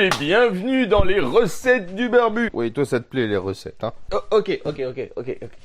et bienvenue dans les recettes du barbu. Oui, toi ça te plaît les recettes, hein. Ok.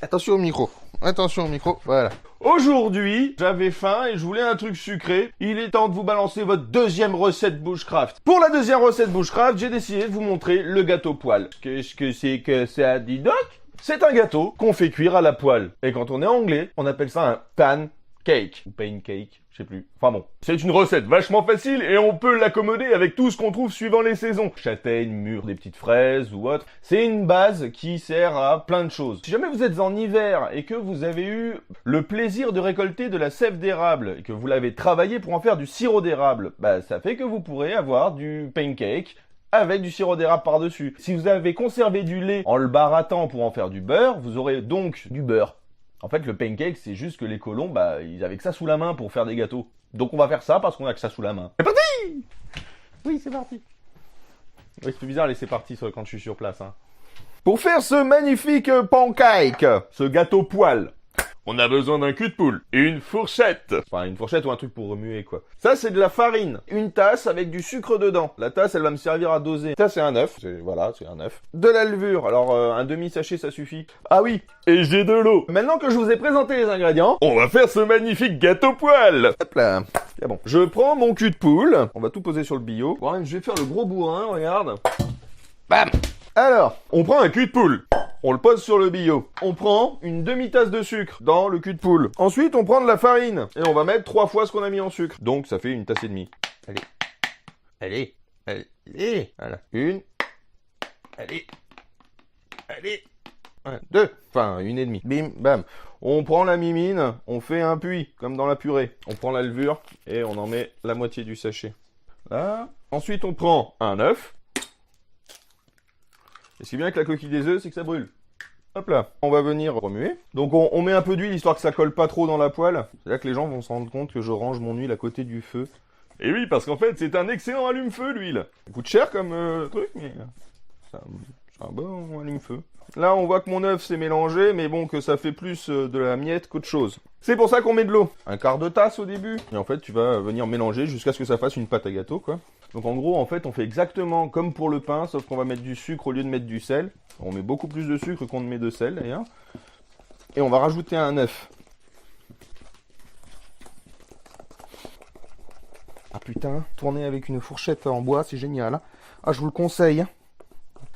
Attention au micro, voilà. Aujourd'hui, j'avais faim et je voulais un truc sucré. Il est temps de vous balancer votre deuxième recette bushcraft. Pour la deuxième recette bushcraft, j'ai décidé de vous montrer le gâteau poêle. Qu'est-ce que c'est que ça, dis donc? C'est un gâteau qu'on fait cuire à la poêle. Et quand on est anglais, on appelle ça un pancake. Ou pancake, je sais plus. Enfin bon. C'est une recette vachement facile et on peut l'accommoder avec tout ce qu'on trouve suivant les saisons. Châtaignes, mûres, des petites fraises ou autre. C'est une base qui sert à plein de choses. Si jamais vous êtes en hiver et que vous avez eu le plaisir de récolter de la sève d'érable et que vous l'avez travaillé pour en faire du sirop d'érable, bah ça fait que vous pourrez avoir du pancake avec du sirop d'érable par-dessus. Si vous avez conservé du lait en le barattant pour en faire du beurre, vous aurez donc du beurre. En fait, le pancake, c'est juste que les colons, bah, ils avaient que ça sous la main pour faire des gâteaux. Donc on va faire ça parce qu'on a que ça sous la main. C'est parti! Oui, c'est parti. Oui, c'est bizarre, laisser parti quand je suis sur place, hein. Pour faire ce magnifique pancake, ce gâteau poêle, on a besoin d'un cul de poule, une fourchette. Enfin, une fourchette ou un truc pour remuer, quoi. Ça, c'est de la farine. Une tasse avec du sucre dedans. La tasse, elle va me servir à doser. Ça, c'est un œuf. Voilà, c'est un œuf. De la levure. Alors, un demi-sachet, ça suffit. Ah oui, et j'ai de l'eau. Maintenant que je vous ai présenté les ingrédients, on va faire ce magnifique gâteau poêle. Hop là. C'est bon. Je prends mon cul de poule. On va tout poser sur le billot. Ouais, je vais faire le gros bourrin, regarde. Bam. Alors, on prend un cul de poule. On le pose sur le billot. On prend une demi-tasse de sucre dans le cul de poule. Ensuite, on prend de la farine. Et on va mettre 3 fois ce qu'on a mis en sucre. Donc, ça fait une tasse et demie. Allez. Voilà. Une. Allez. 1, 2. Enfin, une et demie. Bim, bam. On prend la mimine. On fait un puits, comme dans la purée. On prend la levure et on en met la moitié du sachet. Là. Ensuite, on prend un œuf. Et ce qui est bien avec la coquille des œufs, c'est que ça brûle. Hop là, on va venir remuer. Donc on met un peu d'huile histoire que ça colle pas trop dans la poêle. C'est là que les gens vont se rendre compte que je range mon huile à côté du feu. Et oui, parce qu'en fait, c'est un excellent allume-feu, l'huile. Ça coûte cher comme truc, mais c'est un bon allume-feu. Là, on voit que mon œuf s'est mélangé, mais bon, que ça fait plus de la miette qu'autre chose. C'est pour ça qu'on met de l'eau. Un quart de tasse au début. Et en fait, tu vas venir mélanger jusqu'à ce que ça fasse une pâte à gâteau, quoi. Donc en gros, en fait, on fait exactement comme pour le pain, sauf qu'on va mettre du sucre au lieu de mettre du sel. On met beaucoup plus de sucre qu'on ne met de sel, d'ailleurs. Et on va rajouter un œuf. Ah putain, tourner avec une fourchette en bois, c'est génial. Ah, je vous le conseille.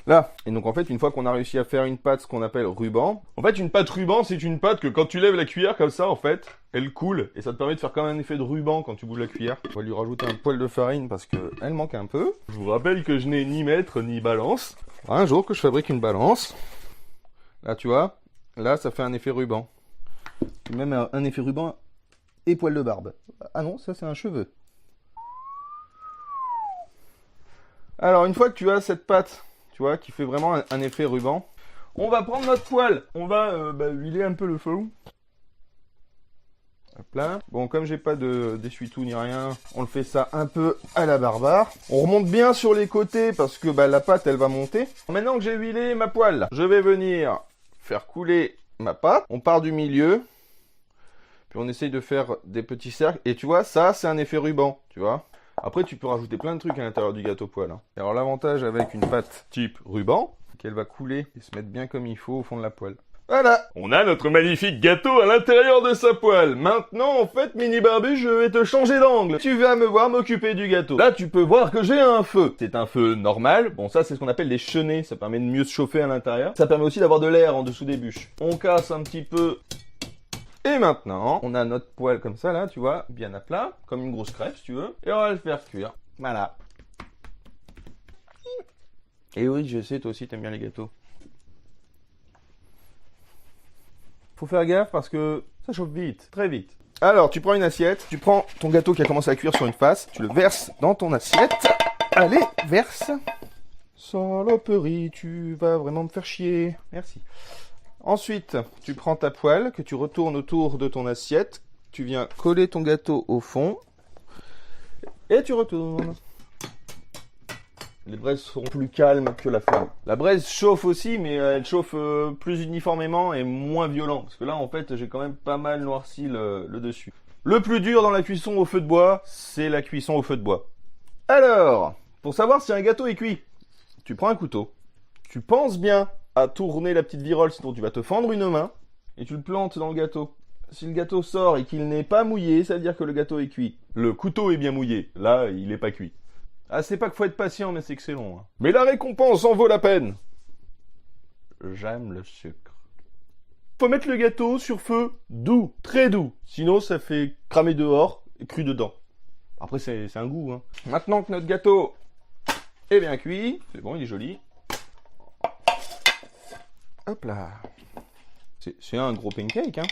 Là. Et donc en fait, une fois qu'on a réussi à faire une pâte, ce qu'on appelle ruban. En fait, une pâte ruban, c'est une pâte que quand tu lèves la cuillère comme ça, en fait, elle coule. Et ça te permet de faire comme un effet de ruban quand tu bouges la cuillère. On va lui rajouter un poil de farine parce qu'elle manque un peu. Je vous rappelle que je n'ai ni mètre ni balance. Un jour que je fabrique une balance. Là, tu vois. Là, ça fait un effet ruban. Même un effet ruban et poil de barbe. Ah non, ça c'est un cheveu. Alors, une fois que tu as cette pâte, tu vois, qui fait vraiment un effet ruban, on va prendre notre poêle. On va huiler un peu le feu. Hop là. Bon, comme j'ai pas d'essuie-tout ni rien, on le fait ça un peu à la barbare. On remonte bien sur les côtés parce que la pâte, elle va monter. Maintenant que j'ai huilé ma poêle, je vais venir faire couler ma pâte. On part du milieu. Puis on essaye de faire des petits cercles. Et tu vois, ça, c'est un effet ruban, tu vois. Après, tu peux rajouter plein de trucs à l'intérieur du gâteau poêle. Et alors, l'avantage avec une pâte type ruban, c'est qu'elle va couler et se mettre bien comme il faut au fond de la poêle. Voilà, on a notre magnifique gâteau à l'intérieur de sa poêle. Maintenant, en fait, Mini Barbu, je vais te changer d'angle. Tu vas me voir m'occuper du gâteau. Là, tu peux voir que j'ai un feu. C'est un feu normal. Bon, ça, c'est ce qu'on appelle des chenets. Ça permet de mieux se chauffer à l'intérieur. Ça permet aussi d'avoir de l'air en dessous des bûches. On casse un petit peu. Et maintenant, on a notre poêle comme ça, là, tu vois, bien à plat, comme une grosse crêpe, si tu veux. Et on va le faire cuire. Voilà. Et oui, je sais, toi aussi, t'aimes bien les gâteaux. Faut faire gaffe parce que ça chauffe vite, très vite. Alors, tu prends une assiette, tu prends ton gâteau qui a commencé à cuire sur une face, tu le verses dans ton assiette. Allez, verse. Saloperie, tu vas vraiment me faire chier. Merci. Ensuite, tu prends ta poêle que tu retournes autour de ton assiette. Tu viens coller ton gâteau au fond. Et tu retournes. Les braises seront plus calmes que la flamme. La braise chauffe aussi, mais elle chauffe plus uniformément et moins violent. Parce que là, en fait, j'ai quand même pas mal noirci le dessus. Le plus dur dans la cuisson au feu de bois, c'est la cuisson au feu de bois. Alors, Pour savoir si un gâteau est cuit, tu prends un couteau, tu penses bien à tourner la petite virole, sinon tu vas te fendre une main, et tu le plantes dans le gâteau. Si le gâteau sort et qu'il n'est pas mouillé, ça veut dire que le gâteau est cuit. Le couteau est bien mouillé, là, il n'est pas cuit. Ah, c'est pas qu'il faut être patient, mais c'est que c'est long. Hein. Mais la récompense en vaut la peine. J'aime le sucre. Faut mettre le gâteau sur feu doux, très doux. Sinon, ça fait cramer dehors et cru dedans. Après, c'est un goût. Hein. Maintenant que notre gâteau est bien cuit, c'est bon, il est joli. Hop là. C'est un gros pancake, hein.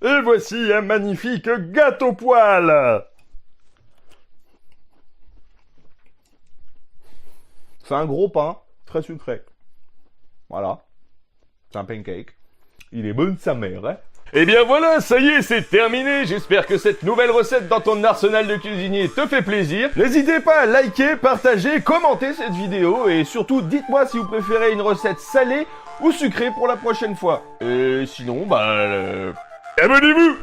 Et voici un magnifique gâteau poêle. C'est un gros pain, très sucré. Voilà. C'est un pancake. Il est bon de sa mère, hein. Eh bien voilà, ça y est, c'est terminé. J'espère que cette nouvelle recette dans ton arsenal de cuisinier te fait plaisir. N'hésitez pas à liker, partager, commenter cette vidéo et surtout dites-moi si vous préférez une recette salée ou sucrée pour la prochaine fois. Et sinon, abonnez-vous!